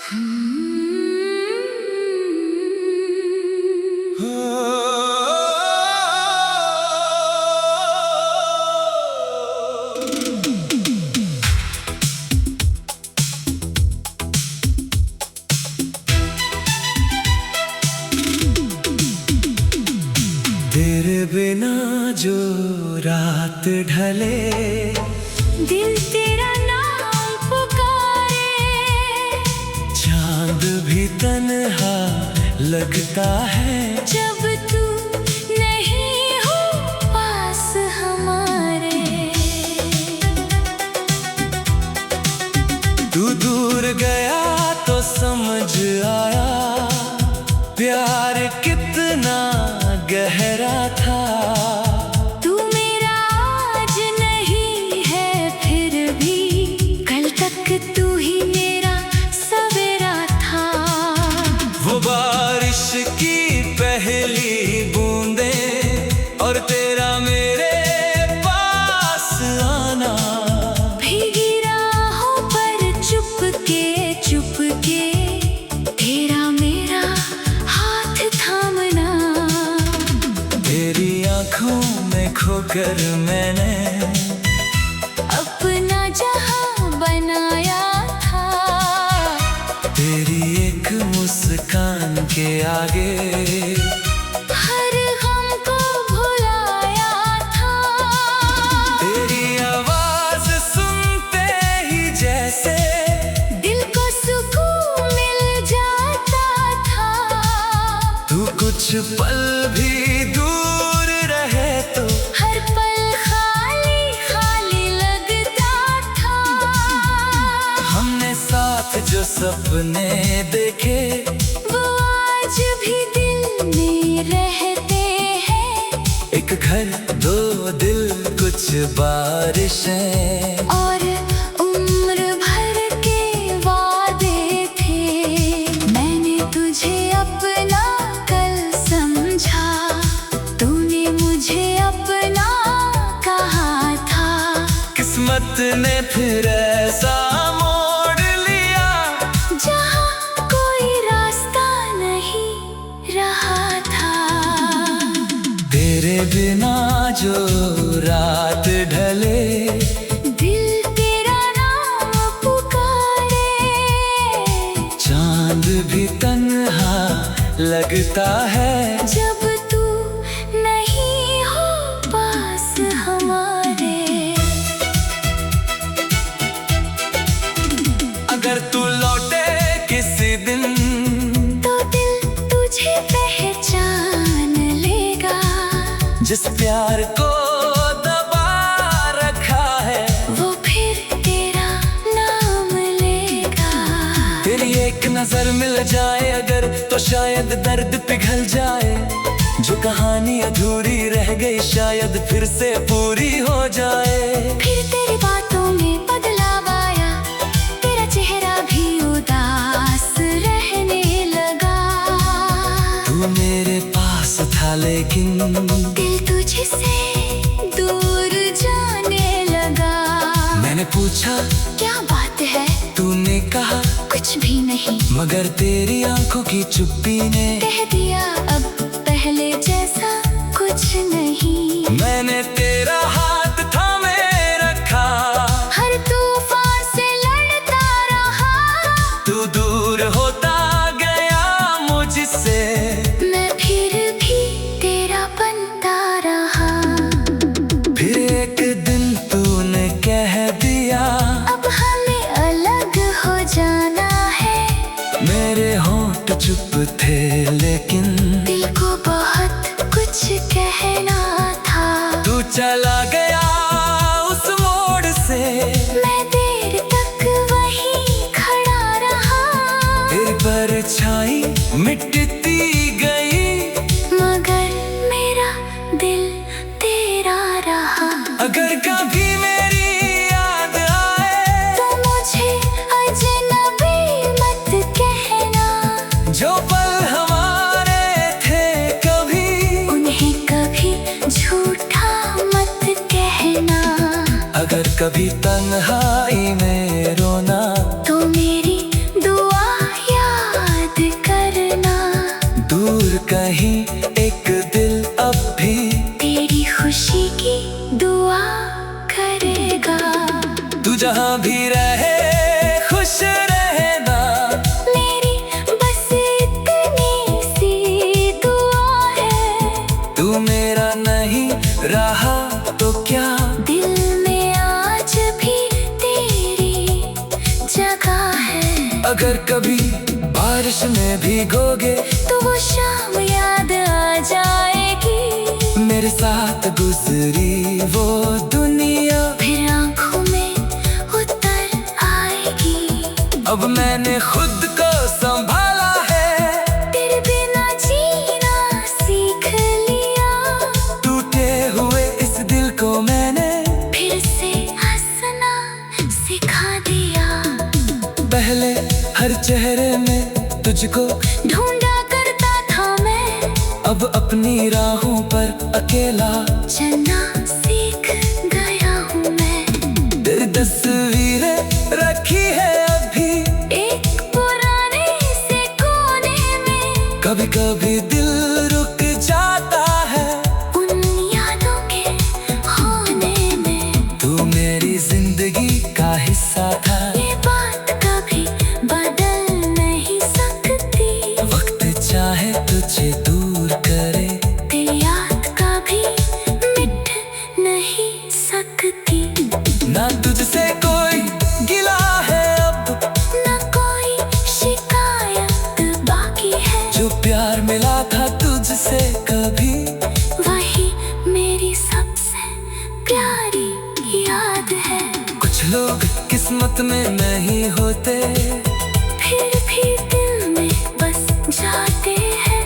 तेरे बिना जो रात ढले, दिल तेरा नाम पुकारे। चांद भी तन्हा लगता है जब तू नहीं हो पास हमारे। तू दूर गया तो समझ आया प्यार कितना गहरा था। तू मेरा आज नहीं है फिर भी कल तक तू ही मेरा सवेरा था। वो बारिश की पहली बूंदें और तेरा मेरे पास आना। भीगी राहों पर चुपके चुपके तेरा मेरा हाथ थामना। तेरी आँखों में खोकर मैंने अपना जहां बनाया था। तेरी एक मुस्कान के आगे हर गम को भुलाया था। तेरी आवाज सुनते ही जैसे दिल को सुकून मिल जाता था। तू कुछ पल भी दूर रहे तो हर पल खाली खाली लगता था। हमने साथ जो सपने देखे वो आज भी दिल में रहते हैं। एक घर दो दिल कुछ बारिशें और उम्र भर के वादे थे। मैंने तुझे अपना कल समझा, तूने मुझे अपना कहा था। किस्मत ने फिर ऐसा मोड़ लिया जहाँ कोई रास्ता नहीं रहा था। तेरे बिना जो रात ढले, दिल तेरा नाम पुकारे। चांद भी तन्हा लगता है जब तू नहीं हो पास हमारे। अगर तू लौटे किसी दिन तो दिल तुझे पहचान लेगा। जिस प्यार को दबा रखा है वो फिर तेरा नाम लेगा। तेरी एक नजर मिल जाए अगर तो शायद दर्द पिघल जाए। जो कहानी अधूरी रह गई शायद फिर से पूरी हो जाए। फिर तेरी बातों में बदलाव आया, तेरा चेहरा भी उदास रहने लगा। तू मेरे पास था लेकिन दिल तुझसे दूर जाने लगा। मैंने पूछा क्या बात है, तूने कहा कुछ भी नहीं। मगर तेरी आंखों की चुप्पी ने कह दिया अब पहले जैसा कुछ नहीं। मैंने तेरा हाथ थामे रखा, हर तूफान से लड़ता रहा। तू दूर होता गया मुझसे, मैं फिर भी तेरा बनता रहा। फिर एक दिन तूने कह दिया अब हमें अलग हो जाना है। मेरे होंठ चुप थे लेकिन दिल को बहुत कुछ कहना था। तू चला गया उस मोड़ से, मैं देर तक वहीं खड़ा रहा। तेरी परछाई मिटती गई मगर मेरा दिल तेरा रहा। अगर कभी मेरी याद आए तो मुझे अजनबी मत कहना। जो पल हमारे थे कभी उन्हें कभी झूठा मत कहना। अगर कभी तन्हाई में रोना तो मेरी दुआ जहाँ भी रहे खुश रहना, मेरी बस इतनी सी दुआ है। तू मेरा नहीं रहा तो क्या, दिल में आज भी तेरी जगह है। अगर कभी बारिश में भीगोगे तो वो शाम याद आ जाएगी, मेरे साथ गुजरी वो दुनिया फिर आंखों में उतर आएगी। अब मैंने खुद को संभाला है, तेरे बिना जीना सीख लिया। टूटे हुए इस दिल को मैंने फिर से हंसना सिखा दिया। पहले हर चेहरे में तुझको ढूंढा करता था मैं, अब अपनी राहों पर अकेला चलना सीख गया हूँ मैं। तेरी तस्वीरें रखी है अभी एक पुराने से कोने में, कभी कभी दिल रुक जाता है उन यादों के होने में। तू मेरी जिंदगी का हिस्सा था, ये बात कभी बदल नहीं सकती। वक्त चाहे तुझे दूर करे, तेरी याद कभी मिट नहीं सकती। ना तुझसे कोई गिला है अब, न कोई शिकायत बाकी है, जो प्यार मिला था तुझसे कभी वही मेरी सबसे प्यारी याद है। कुछ लोग किस्मत में नहीं होते, फिर भी दिल में बस जाते हैं,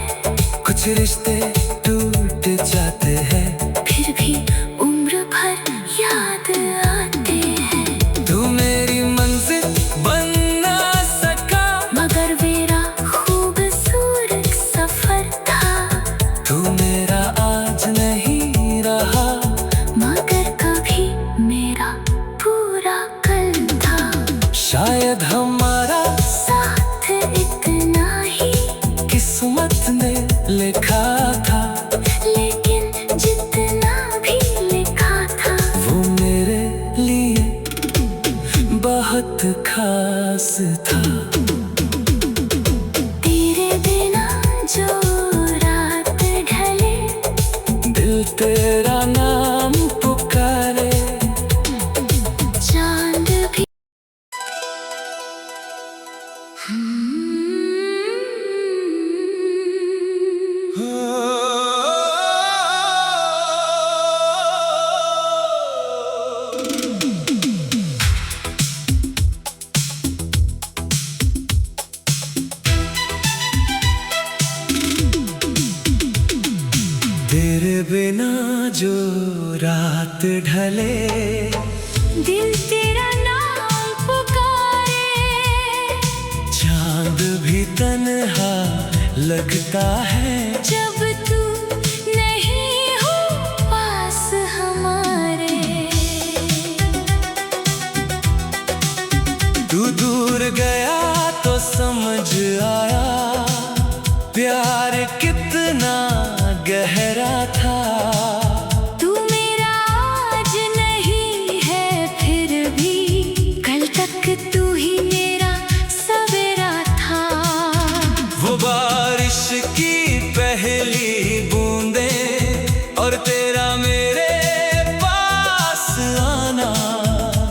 कुछ रिश्ते टूट जाते हैं, फिर भी उम्र भर याद आते हैं। तू मेरी मंजिल बन ना सका, मगर मेरा खूबसूरत सफर था। तू मेरा आज नहीं रहा, मगर कभी मेरा पूरा कल था। शायद हमारा साथ इतना ही किस्मत ने लिखा था, लेकिन जितना भी लिखा था वो मेरे लिए बहुत खास था। तेरे बिना जो रात ढले, दिल तेरा नाम पुकारे, चांद भी तेरे बिना जो रात ढले, दिल तेरा नाम पुकारे। चांद भी तन्हा लगता है, जब तू नहीं हो पास हमारे, तू दूर गया तो समझ आया प्यार कितना गहरा था। तू मेरा आज नहीं है, फिर भी कल तक तू ही मेरा सवेरा था। वो बारिश की पहली बूंदें और तेरा मेरे पास आना,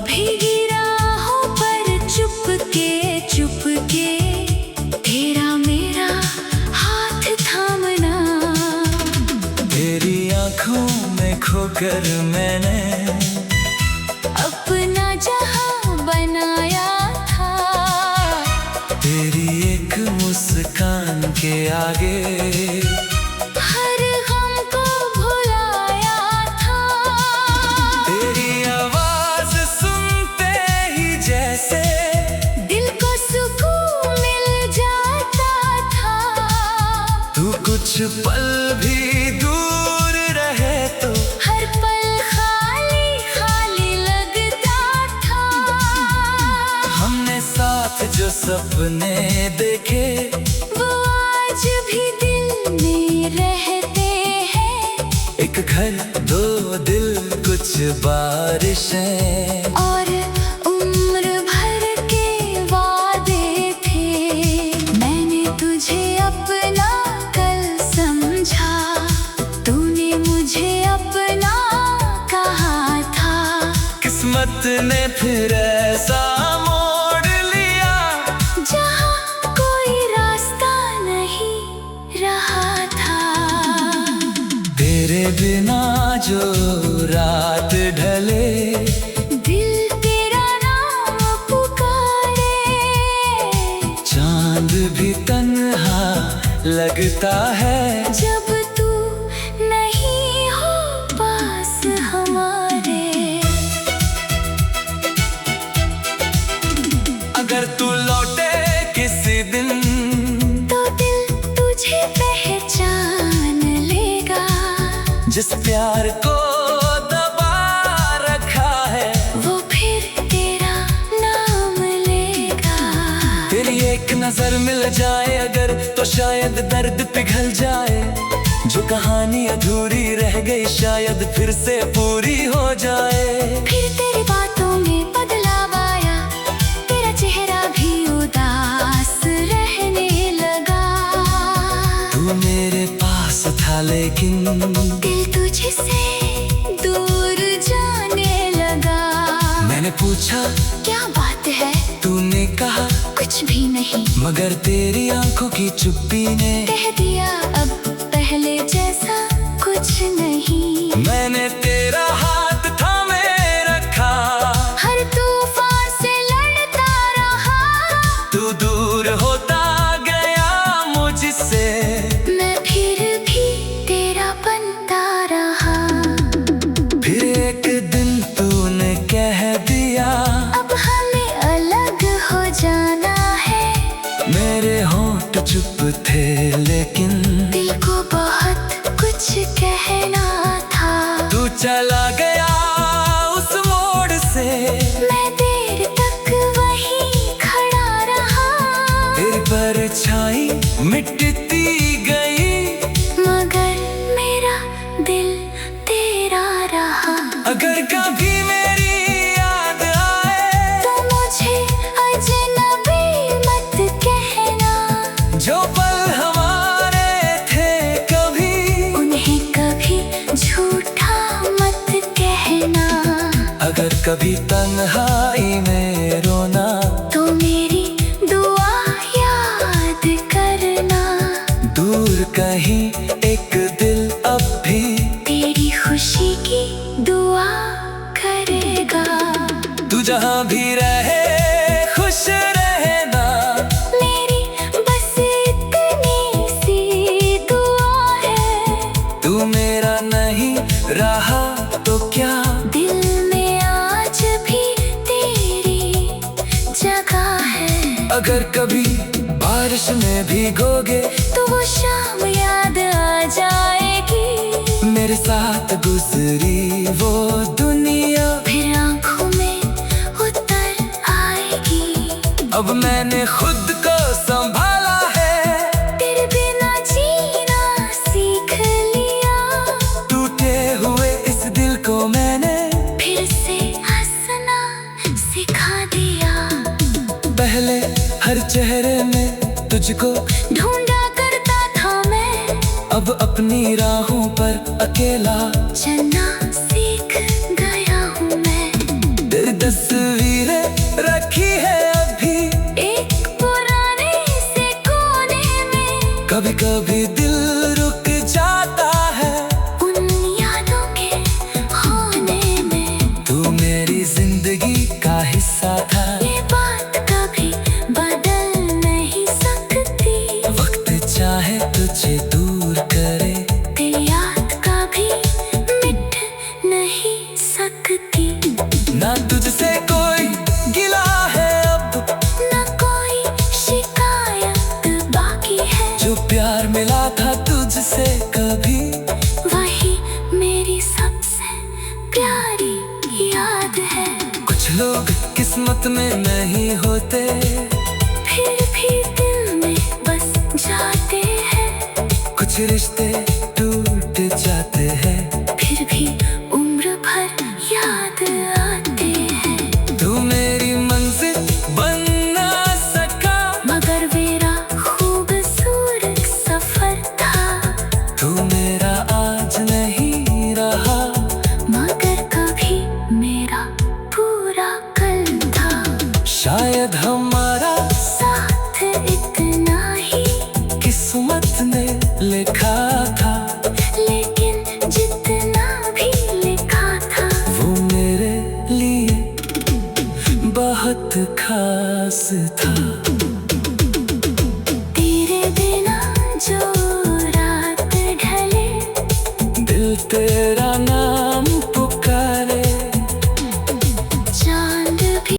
भीगी राहों पर चुपके चुपके तेरा मेरा हाथ थामना। तेरी आंखों में खोकर मैंने अपना जहां बनाया था, तेरी एक मुस्कान के आगे हर गम को भुलाया था। तेरी आवाज सुनते ही जैसे दिल को सुकून मिल जाता था। तू कुछ पल भी दूर रहे तो हर पल खाली खाली लगता था। हमने साथ जो सपने देखे वो आज भी दिल में रहते हैं। एक घर दो दिल कुछ बारिशें और फिर ऐसा मोड़ लिया जहाँ कोई रास्ता नहीं रहा था। तेरे बिना जो रात ढले, दिल तेरा नाम पुकारे, चांद भी तन्हा लगता है जब तू नहीं हो पास हमारे। अगर तू लौटे किसी दिन तो दिल तुझे पहचान लेगा, जिस प्यार को दबा रखा है वो फिर तेरा नाम लेगा। तेरी एक नजर मिल जाए अगर तो शायद दर्द पिघल जाए, जो कहानी अधूरी रह गई शायद फिर से पूरी हो जाए। फिर तेरी बातों में बदलाव आया, तेरा चेहरा भी उदास रहने लगा। तू मेरे पास था लेकिन दिल तुझसे दूर जाने लगा। मैंने पूछा क्या बात है, तूने कहा कुछ भी नहीं, मगर तेरी आंखों की चुप्पी ने कह दिया अब पहले जैसा कुछ नहीं। मैंने तेरा हाथ थामे रखा, हर तूफान से लड़ता रहा, तू दूर होता गया मुझसे, मैं फिर भी तेरा बनता रहा। फिर एक दिन तूने कह दिया अब हमें अलग हो जाना है। मेरे होंठ चुप थे लेकिन दिल को बहुत कुछ कहना था। तू चला गया उस मोड़ से, मैं देर तक वहीं खड़ा रहा, तेरी परछाई मिटती गई, मगर मेरा दिल तेरा रहा। अगर कभी मेरी याद आए तो मुझे अजनबी मत कहना, जो पल हमारे थे कभी, उन्हें कभी झूठा मत कहना। अगर कभी तन्हाई में रोना तो मेरी दुआ याद करना, दूर कहीं एक दिल अब भी तेरी खुशी की दुआ करेगा। तू जहाँ भी रहे खुश रहना, मेरी बस इतनी सी दुआ है। तू मेरा नहीं रहा तो क्या, दिल में आज भी तेरी जगह है। अगर कभी बारिश में भीगोगे तो वो शाम याद आ जाएगी, मेरे साथ गुजरी वो दुनिया फिर आंखों में उतर आएगी। अब मैंने खुद को संभाला है, तेरे बिना जीना सीख लिया, टूटे हुए इस दिल को मैंने फिर से हंसना सिखा दिया। पहले हर चेहरे में तुझको ढूंढा करता था मैं, अब अपनी राहों पर अकेला चलना सीख गया हूँ मैं। तेरी तस्वीरें रखी है अभी एक पुराने से कोने में, कभी कभी दिल रुक जाता है उन यादों के होने में। तू मेरी जिंदगी का हिस्सा था, ये बात कभी बदल नहीं सकती, वक्त चाहे तुझे दूर करे, तेरी याद कभी मिट नहीं सकती। ना तुझसे कोई गिला है अब, न कोई शिकायत बाकी है, जो प्यार मिला था तुझसे कभी, वही मेरी सबसे प्यारी याद है। कुछ लोग किस्मत में नहीं होते, फिर भी दिल में बस जाते हैं, कुछ रिश्ते टूट जाते हैं, फिर भी उम्र भर याद आते हैं। तू मेरी मंजिल बन ना सका, मगर मेरा खूबसूरत सफर था, तू मेरा आज नहीं रहा, मगर कभी मेरा पूरा कल शायद हमारा साथ इतना ही किस्मत ने लिखा था, लेकिन जितना भी लिखा था वो मेरे लिए बहुत खास था। तेरे बिना जो रात ढले, दिल तेरा नाम पुकारे, चांद भी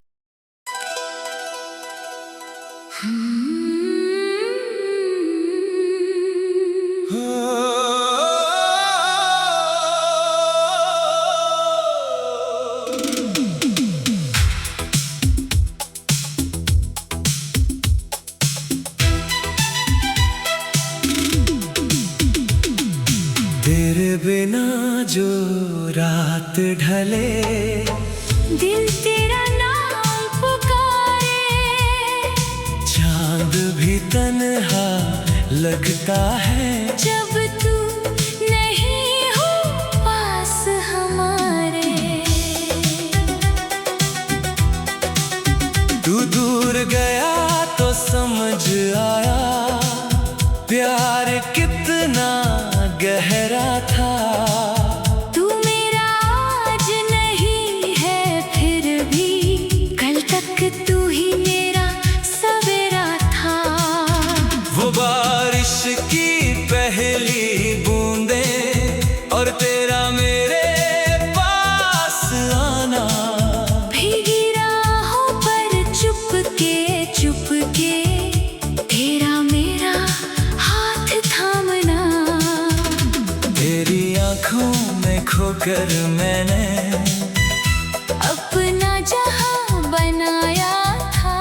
तेरे बिना जो रात ढले, दिल तेरा नाम पुकारे, चांद भी तन्हा लगता है जब तू नहीं हो पास हमारे। तू दूर गया तो समझ आया प्यार कितना गहरा था। तू मेरा आज नहीं है फिर भी कल तक तू ही मेरा सवेरा था। वो बारिश की पहली बूंदें और तेरा मेरे पास आना, भीगी राहों पर चुपके चुपके तेरा मेरा हाथ थामना। तेरी आँखों में खोकर मैंने अपना जहां बनाया था,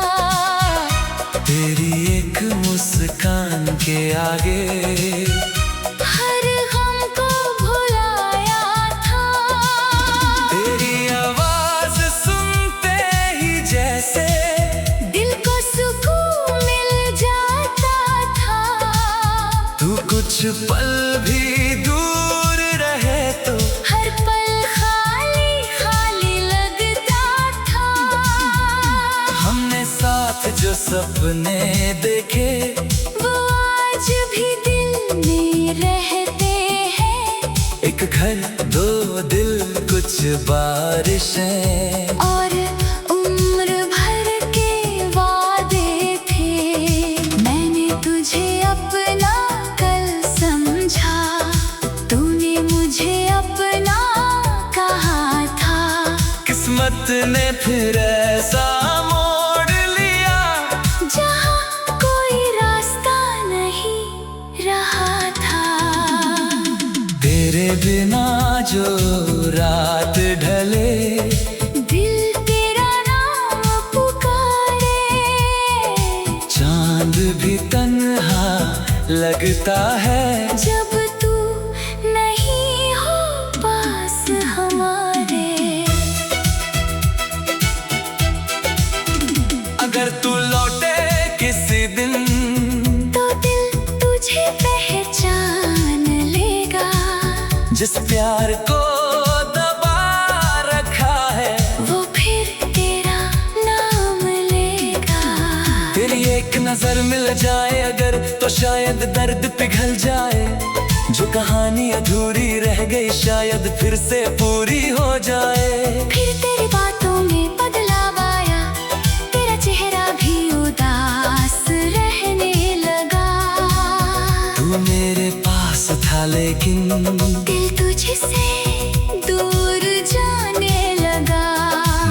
तेरी एक मुस्कान के आगे हर गम को भुलाया था। तेरी आवाज सुनते ही जैसे दिल को सुकून मिल जाता था। तू कुछ पल भी दूर रहे तो हर पल खाली खाली लगता था। हमने साथ जो सपने देखे वो आज भी दिल में रहते हैं, एक घर दो दिल कुछ बारिशें और उम्र भर के वादे थे। मैंने तुझे अपना कल समझा, तूने मुझे अपना कहा था। किस्मत ने फिर ऐसा मोड़ लिया जहाँ कोई रास्ता नहीं रहा था। तेरे बिना जो रात ढले, दिल तेरा नाम पुकारे, चांद भी तन्हा लगता है जब तू नहीं हो पास हमारे। अगर तू लौटे किसी दिन तो दिल तुझे पहचान लेगा, जिस प्यार को दबा रखा है वो फिर तेरा नाम लेगा। तेरी एक नजर मिल जाए अगर तो शायद दर्द पिघल जाए, जो कहानी अधूरी रह गई शायद फिर से पूरी हो जाए। फिर तेरी बातों में बदलाव आया, तेरा चेहरा भी उदास रहने लगा। तू मेरे पास था लेकिन दिल तुझसे दूर जाने लगा।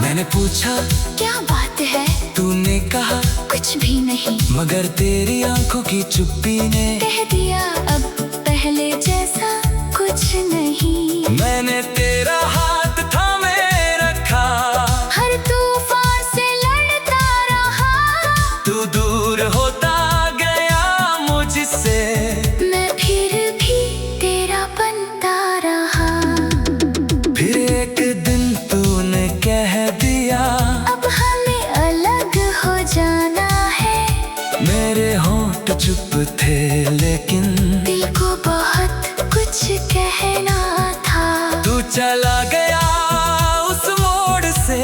मैंने पूछा क्या बात है, तूने कहा कुछ भी नहीं, मगर तेरी आंखों की चुप्पी ने कह दिया अब पहले जैसा कुछ नहीं। मैंने तेरा हाथ थामे रखा, हर तूफान से लड़ता रहा। तू दूर होता गया मुझसे, मैं फिर भी तेरा बनता रहा। फिर एक दिन तूने कह दिया अब हमें अलग हो जाना है। मेरे होंठ चुप थे लेकिन दिल को बहुत कुछ कहना था। तू चला गया उस मोड़ से,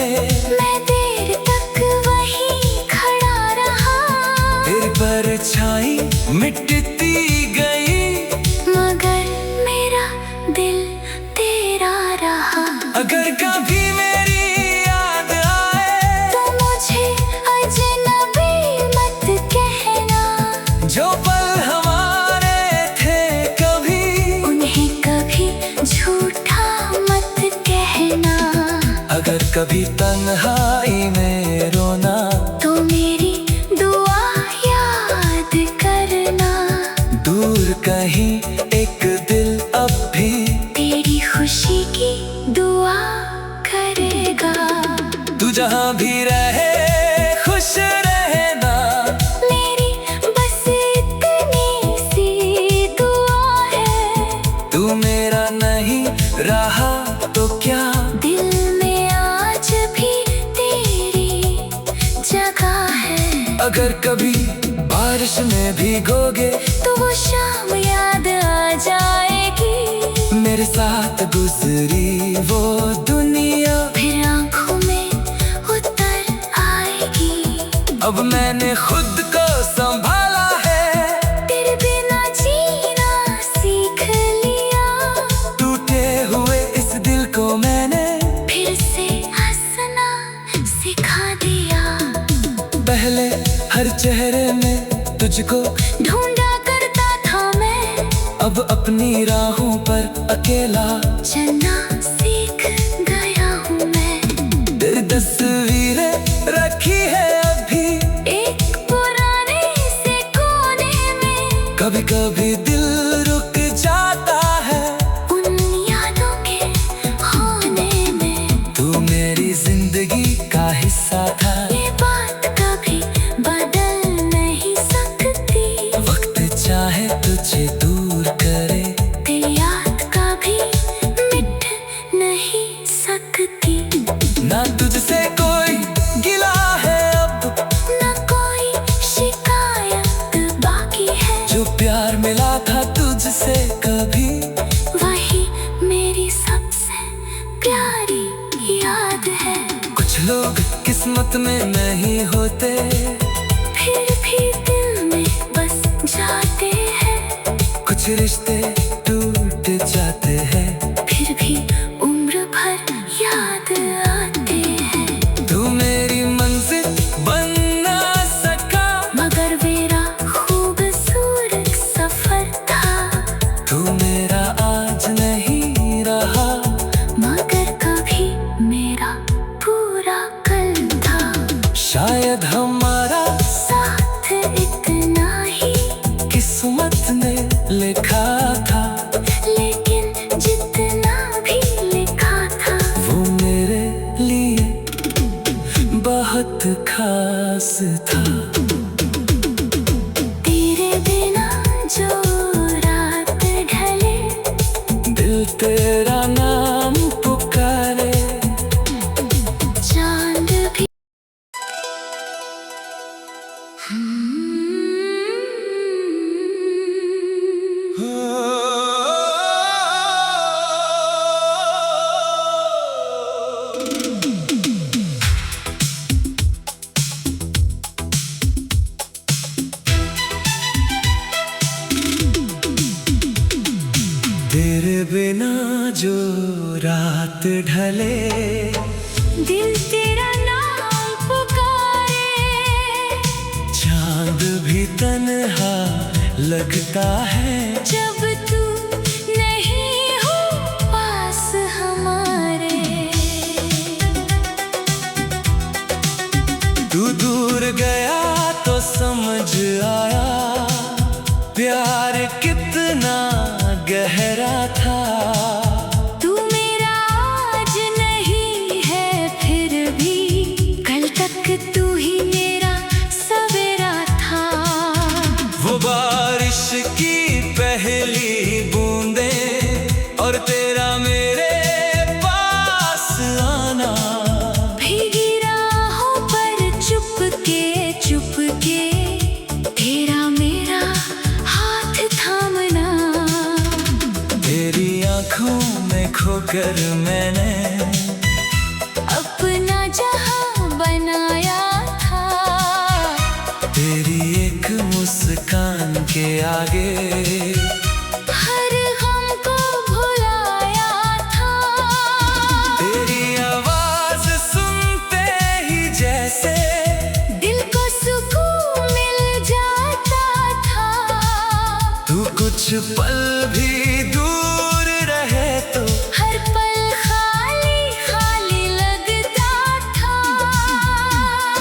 मैं देर तक वहीं मिटती गई, मगर मेरा दिल तेरा रहा। अगर कभी मेरी याद आए तो मुझे अजनबी मत कहना, जो पल हमारे थे कभी, उन्हें कभी झूठा मत कहना। अगर कभी तन्हाई में रोना तो मेरी दुआ याद करना, दूर कहीं एक दिल अब भी तेरी खुशी की दुआ करेगा। तू जहाँ भी रहे खुश रहना, मेरी बस इतनी सी दुआ है। तू मेरा नहीं रहा तो क्या, दिल में आज भी तेरी जगह है। अगर कभी बारिश में भीगोगे तो वो शाम याद आ जाएगी, मेरे साथ गुजरी वो दुनिया फिर आंखों में उतर आएगी। अब मैंने खुद को संभाला है, तेरे बिना जीना सीख लिया, टूटे हुए इस दिल को मैंने फिर से हंसना सिखा दिया। पहले हर चेहरे में तुझको ढूंढा करता था मैं, अब अपनी राहों पर अकेला चलना सीख गया हूँ मैं। तेरी तस्वीरें रखी है अभी एक पुराने से कोने में, कभी कभी दिल रुक जाता है उन यादों के होने में। तू मेरी जिंदगी का हिस्सा था, ये बात कभी बदल नहीं सकती, वक्त चाहे तुझे दूर करे, दिल याद कभी मिट नहीं सकती। ना तुझसे कोई गिला है अब, न कोई शिकायत बाकी है, जो प्यार मिला था तुझसे कभी, वही मेरी सबसे प्यारी याद है। कुछ लोग किस्मत में नहीं होते, फिर भी दिल में बस जाते हैं, कुछ रिश्ते टूट जाते हैं, फिर भी उम्र भर याद आते हैं। तू मेरी मंजिल बन ना सका, मगर मेरा खूबसूरत सफर था, तू मेरा आज नहीं रहा, मगर कभी मेरा पूरा कल था। शायद हमारा साथ इतना ही किस्मत ने लिखा था, लेकिन जितना भी लिखा था, वो मेरे लिए बहुत खास था। तेरे बिना जो रात ढले, दिल तेरा नाम पुकारे, चांद भी तेरे बिना जो रात ढले, दिल तेरा नाम पुकारे, चांद भी तन्हा लगता है, जब तू नहीं हो पास हमारे। तू दूर गया तो समझ आया, प्यार कितना गहरा था। तू मेरा आज नहीं है, फिर भी कल तक तू ही मेरा सवेरा था। वो बारिश की पहली बूंदे और तेरा मेरे पास आना, भीगी राहों पर चुपके चुपके तेरा मेरा हाथ थामना। तेरी आंखों में खोकर मैंने अपना जहां बनाया था। तेरी एक मुस्कान के आगे हर गम को भुलाया था। तेरी आवाज सुनते ही जैसे दिल को सुकून मिल जाता था। तू कुछ पल भी दूर रहे तो हर पल खाली खाली लगता था।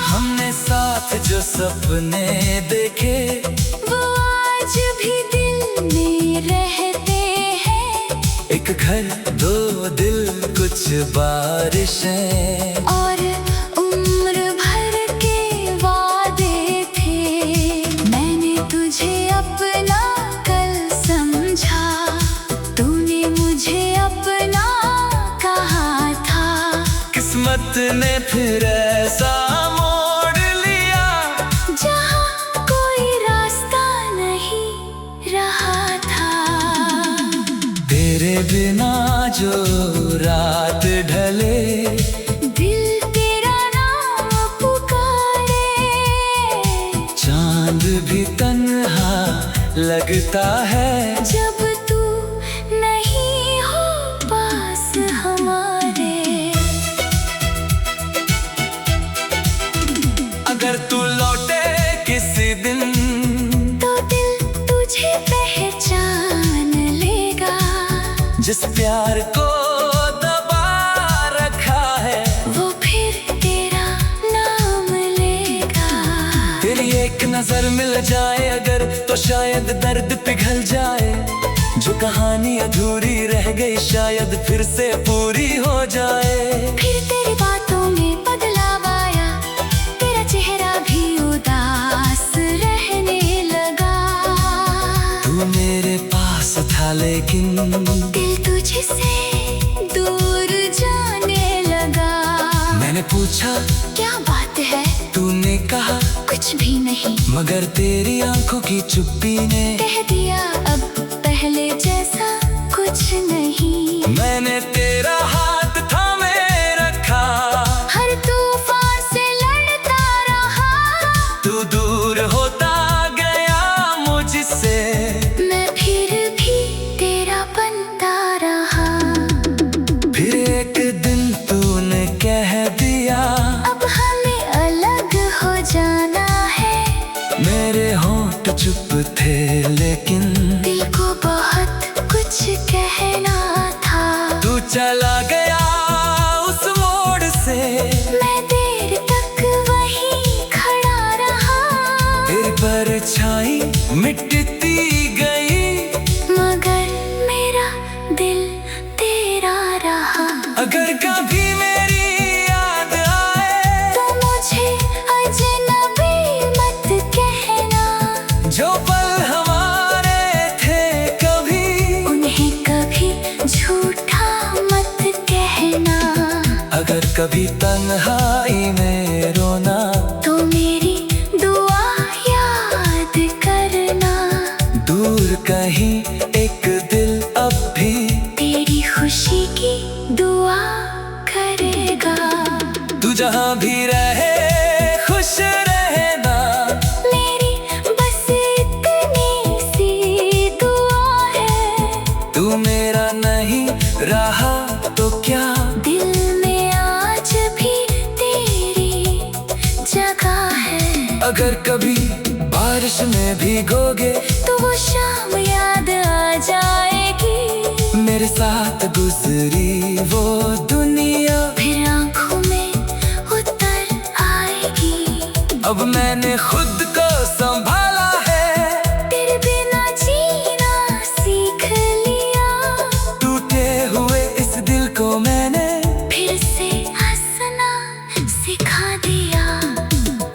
हमने साथ जो सपने देखे वो आज भी दिल में रहते हैं। एक घर दो दिल कुछ बारिशें और उम्र भर के वादे थे। मैंने तुझे अपना कल समझा, तूने मुझे अपना कहा था। किस्मत ने फिर ऐसा मोड़ लिया जहाँ कोई रास्ता नहीं रहा था। तेरे बिना जो रात ढले दिल तेरा नाम पुकारे। चांद भी तन्हा लगता है जब तू नहीं हो पास हमारे। अगर तू लौटे किसी दिन तो दिल तुझे पहचान लेगा। जिस प्यार को दबा रखा है वो फिर तेरा नाम लेगा। तेरी एक नजर मिल जाए अगर तो शायद दर्द पिघल जाए। जो कहानी अधूरी रह गई शायद फिर से पूरी हो जाए। फिर तेरी बातों में बदलाव आया, तेरा चेहरा भी उदास रहने लगा। तू मेरे पास था लेकिन दिल तुझसे दूर जाने लगा। मैंने पूछा क्या बात है? तूने कहा कुछ भी नहीं। मगर तेरी आंखों की चुप्पी ने कह दिया अब पहले जैसा कुछ नहीं। मैंने तेरा हाथ थामे रखा, हर तूफान से लड़ता रहा। तू दूर होता गया मुझसे, मैं फिर भी तेरा बनता रहा। फिर एक दिन तूने कह दिया अब हमें अलग हो जाना है। मेरे होंठ चुप थे लेकिन दिल को बहुत कुछ कहना था। तू चला गया उस मोड़ से, मैं देर तक वहीं खड़ा रहा। तेरी परछाई मिटती गई मगर मेरा दिल तेरा रहा। अगर कभी मेरी याद आए तो मुझे अजनबी मत कहना। जो पल हमारे थे कभी उन्हें कभी झूठा मत कहना। अगर कभी तन्हाई में रोना तो मेरी दुआ याद करना। दूर कहीं एक दिल अब भी तेरी खुशी की दुआ करेगा। तू जहाँ भी रहे खुश रहना। मेरी बस इतनी सी दुआ है। तू मेरा नहीं रहा तो क्या, दिल में आज भी तेरी जगह है। अगर कभी बारिश में भीगोगे तो वो शाम याद आ जाएगी। मेरे साथ गुजरी वो दुनिया फिर आंखों में उतर आएगी। अब मैंने खुद को संभाला है। तेरे बिना जीना सीख लिया। टूटे हुए इस दिल को मैंने फिर से हंसना सिखा दिया।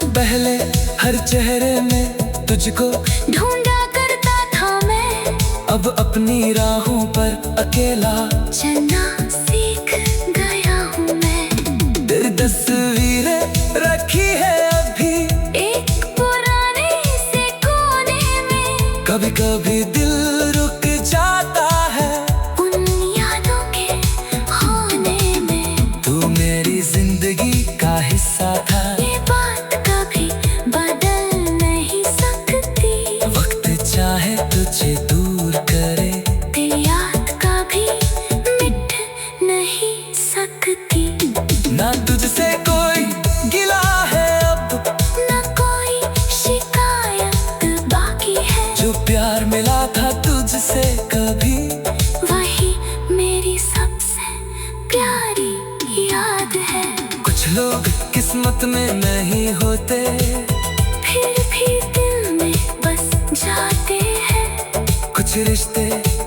पहले हर चेहरे में तुझको ढूंढा करता था मैं, अब अपनी राहों पर अकेला चलना सीख गया हूँ मैं। तेरी तस्वीरें रखी है अभी एक पुराने से कोने में। कभी कभी दिल रुक जाता है उन यादों के होने में। तू मेरी जिंदगी का हिस्सा था। ये बात कभी बदल नहीं सकती। वक्त कुछ रिश्ते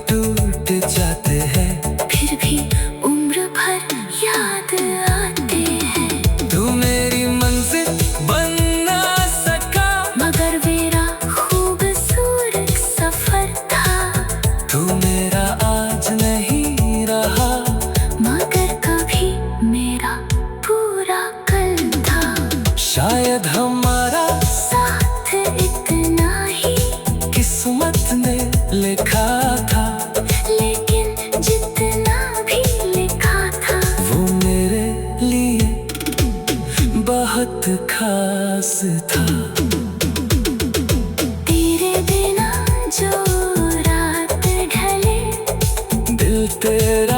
टूट जाते हैं, फिर भी उम्र भर याद आते हैं। तू मेरी मंजिल बन ना सका, मगर मेरा खूबसूरत सफर था। तू मेरा आज नहीं रहा, मगर कभी मेरा पूरा कल था। शायद हमारा साथ इतना ही किस्मत ने लिखा था, लेकिन जितना भी लिखा था वो मेरे लिए बहुत खास था। तेरे बिना जो रात ढले, दिल तेरा